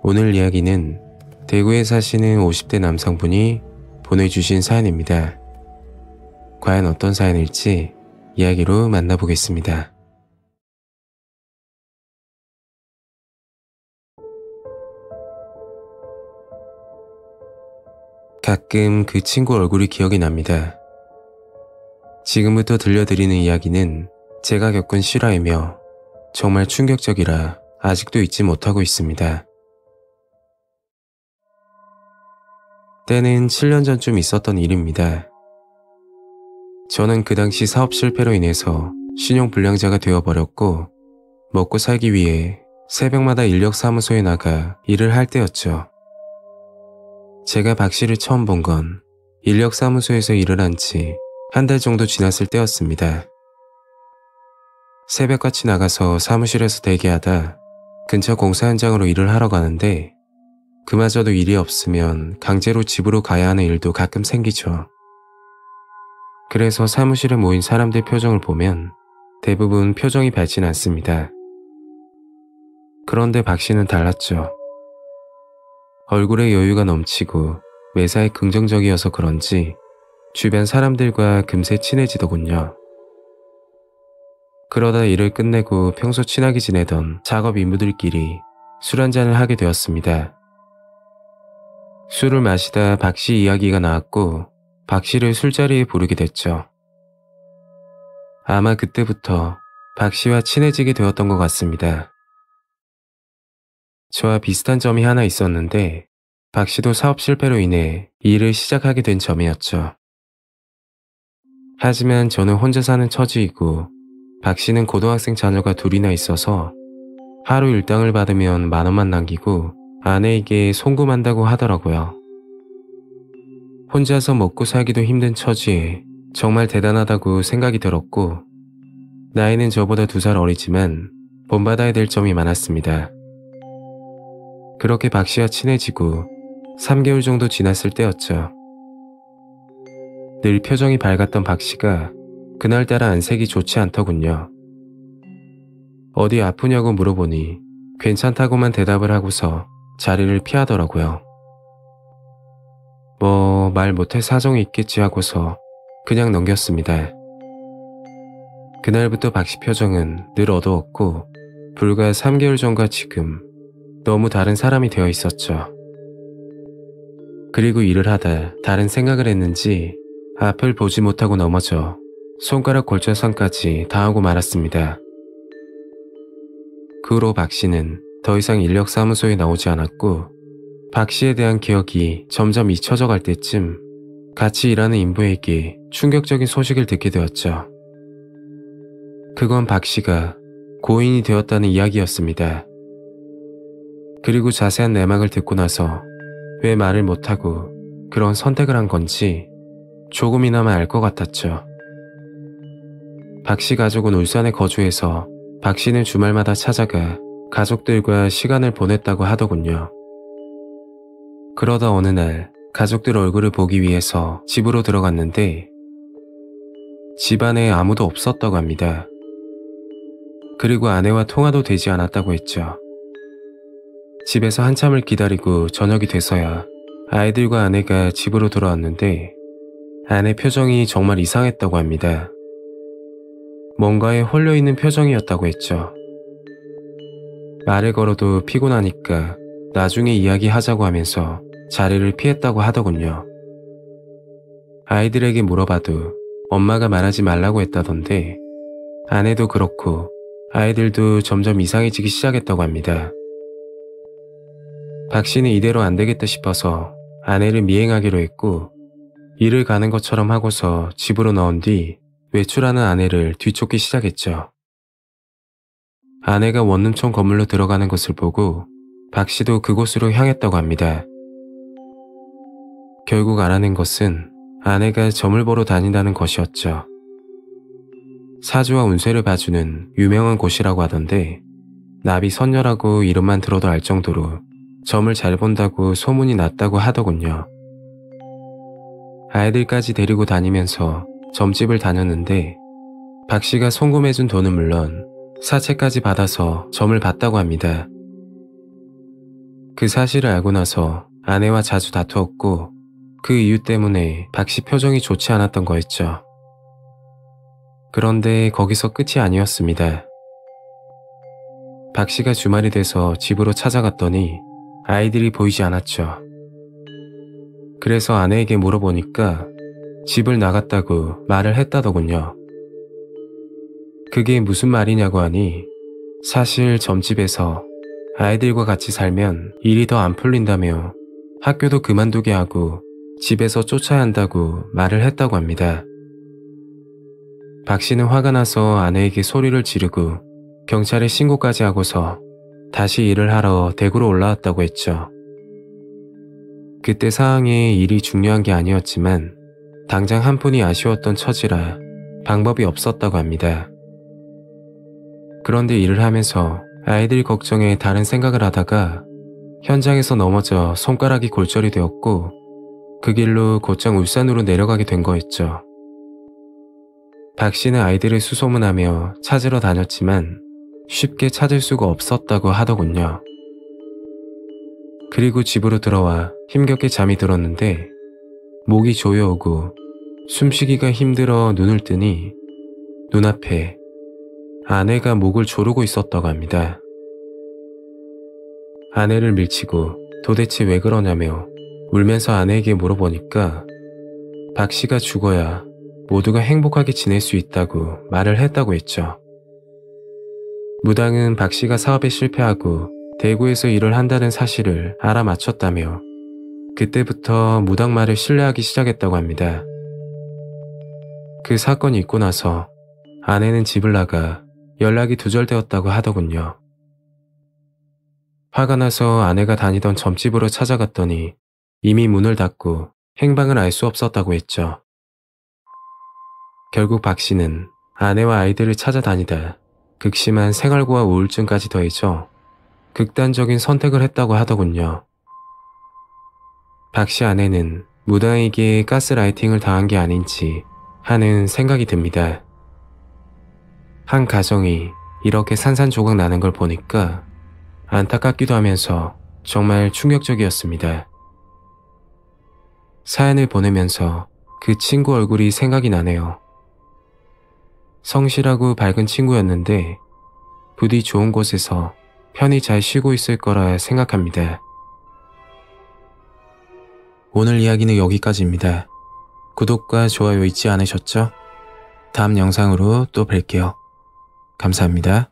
오늘 이야기는 대구에 사시는 50대 남성분이 보내주신 사연입니다. 과연 어떤 사연일지 이야기로 만나보겠습니다. 가끔 그 친구 얼굴이 기억이 납니다. 지금부터 들려드리는 이야기는 제가 겪은 실화이며 정말 충격적이라 아직도 잊지 못하고 있습니다. 때는 7년 전쯤 있었던 일입니다. 저는 그 당시 사업 실패로 인해서 신용불량자가 되어버렸고 먹고 살기 위해 새벽마다 인력사무소에 나가 일을 할 때였죠. 제가 박 씨를 처음 본 건 인력사무소에서 일을 한 지 한 달 정도 지났을 때였습니다. 새벽같이 나가서 사무실에서 대기하다 근처 공사 현장으로 일을 하러 가는데 그마저도 일이 없으면 강제로 집으로 가야 하는 일도 가끔 생기죠. 그래서 사무실에 모인 사람들 표정을 보면 대부분 표정이 밝진 않습니다. 그런데 박 씨는 달랐죠. 얼굴에 여유가 넘치고 매사에 긍정적이어서 그런지 주변 사람들과 금세 친해지더군요. 그러다 일을 끝내고 평소 친하게 지내던 작업 인부들끼리 술 한잔을 하게 되었습니다. 술을 마시다 박 씨 이야기가 나왔고 박 씨를 술자리에 부르게 됐죠. 아마 그때부터 박 씨와 친해지게 되었던 것 같습니다. 저와 비슷한 점이 하나 있었는데 박 씨도 사업 실패로 인해 일을 시작하게 된 점이었죠. 하지만 저는 혼자 사는 처지이고 박 씨는 고등학생 자녀가 둘이나 있어서 하루 일당을 받으면 10,000원만 남기고 아내에게 송금한다고 하더라고요. 혼자서 먹고 살기도 힘든 처지에 정말 대단하다고 생각이 들었고 나이는 저보다 2살 어리지만 본받아야 될 점이 많았습니다. 그렇게 박 씨와 친해지고 3개월 정도 지났을 때였죠. 늘 표정이 밝았던 박 씨가 그날따라 안색이 좋지 않더군요. 어디 아프냐고 물어보니 괜찮다고만 대답을 하고서 자리를 피하더라고요. 말 못할 사정이 있겠지 하고서 그냥 넘겼습니다. 그날부터 박 씨 표정은 늘 어두웠고 불과 3개월 전과 지금 너무 다른 사람이 되어 있었죠. 그리고 일을 하다 다른 생각을 했는지 앞을 보지 못하고 넘어져 손가락 골절상까지 당하고 말았습니다. 그 후로 박 씨는 더 이상 인력사무소에 나오지 않았고 박 씨에 대한 기억이 점점 잊혀져 갈 때쯤 같이 일하는 인부에게 충격적인 소식을 듣게 되었죠. 그건 박 씨가 고인이 되었다는 이야기였습니다. 그리고 자세한 내막을 듣고 나서 왜 말을 못하고 그런 선택을 한 건지 조금이나마 알 것 같았죠. 박 씨 가족은 울산에 거주해서 박 씨는 주말마다 찾아가 가족들과 시간을 보냈다고 하더군요. 그러다 어느 날 가족들 얼굴을 보기 위해서 집으로 들어갔는데 집안에 아무도 없었다고 합니다. 그리고 아내와 통화도 되지 않았다고 했죠. 집에서 한참을 기다리고 저녁이 돼서야 아이들과 아내가 집으로 돌아왔는데 아내 표정이 정말 이상했다고 합니다. 뭔가에 홀려있는 표정이었다고 했죠. 말을 걸어도 피곤하니까 나중에 이야기하자고 하면서 자리를 피했다고 하더군요. 아이들에게 물어봐도 엄마가 말하지 말라고 했다던데 아내도 그렇고 아이들도 점점 이상해지기 시작했다고 합니다. 박 씨는 이대로 안 되겠다 싶어서 아내를 미행하기로 했고 일을 가는 것처럼 하고서 집으로 나온 뒤 외출하는 아내를 뒤쫓기 시작했죠. 아내가 원룸촌 건물로 들어가는 것을 보고 박 씨도 그곳으로 향했다고 합니다. 결국 알아낸 것은 아내가 점을 보러 다닌다는 것이었죠. 사주와 운세를 봐주는 유명한 곳이라고 하던데 나비 선녀라고 이름만 들어도 알 정도로 점을 잘 본다고 소문이 났다고 하더군요. 아이들까지 데리고 다니면서 점집을 다녔는데 박 씨가 송금해준 돈은 물론 사채까지 받아서 점을 봤다고 합니다. 그 사실을 알고 나서 아내와 자주 다투었고 그 이유 때문에 박 씨 표정이 좋지 않았던 거였죠. 그런데 거기서 끝이 아니었습니다. 박 씨가 주말이 돼서 집으로 찾아갔더니 아이들이 보이지 않았죠. 그래서 아내에게 물어보니까 집을 나갔다고 말을 했다더군요. 그게 무슨 말이냐고 하니 사실 점집에서 아이들과 같이 살면 일이 더 안 풀린다며 학교도 그만두게 하고 집에서 쫓아야 한다고 말을 했다고 합니다. 박 씨는 화가 나서 아내에게 소리를 지르고 경찰에 신고까지 하고서 다시 일을 하러 대구로 올라왔다고 했죠. 그때 상황에 일이 중요한 게 아니었지만 당장 한 푼이 아쉬웠던 처지라 방법이 없었다고 합니다. 그런데 일을 하면서 아이들 걱정에 다른 생각을 하다가 현장에서 넘어져 손가락이 골절이 되었고 그 길로 곧장 울산으로 내려가게 된 거였죠. 박 씨는 아이들을 수소문하며 찾으러 다녔지만 쉽게 찾을 수가 없었다고 하더군요. 그리고 집으로 들어와 힘겹게 잠이 들었는데 목이 조여오고 숨쉬기가 힘들어 눈을 뜨니 눈앞에 아내가 목을 조르고 있었다고 합니다. 아내를 밀치고 도대체 왜 그러냐며 울면서 아내에게 물어보니까 박 씨가 죽어야 모두가 행복하게 지낼 수 있다고 말을 했다고 했죠. 무당은 박 씨가 사업에 실패하고 대구에서 일을 한다는 사실을 알아맞혔다며 그때부터 무당 말을 신뢰하기 시작했다고 합니다. 그 사건이 있고 나서 아내는 집을 나가 연락이 두절되었다고 하더군요. 화가 나서 아내가 다니던 점집으로 찾아갔더니 이미 문을 닫고 행방을 알 수 없었다고 했죠. 결국 박 씨는 아내와 아이들을 찾아다니다 극심한 생활고와 우울증까지 더해져 극단적인 선택을 했다고 하더군요. 박 씨 아내는 무당에게 가스라이팅을 당한 게 아닌지 하는 생각이 듭니다. 한 가정이 이렇게 산산조각 나는 걸 보니까 안타깝기도 하면서 정말 충격적이었습니다. 사연을 보내면서 그 친구 얼굴이 생각이 나네요. 성실하고 밝은 친구였는데 부디 좋은 곳에서 편히 잘 쉬고 있을 거라 생각합니다. 오늘 이야기는 여기까지입니다. 구독과 좋아요 잊지 않으셨죠? 다음 영상으로 또 뵐게요. 감사합니다.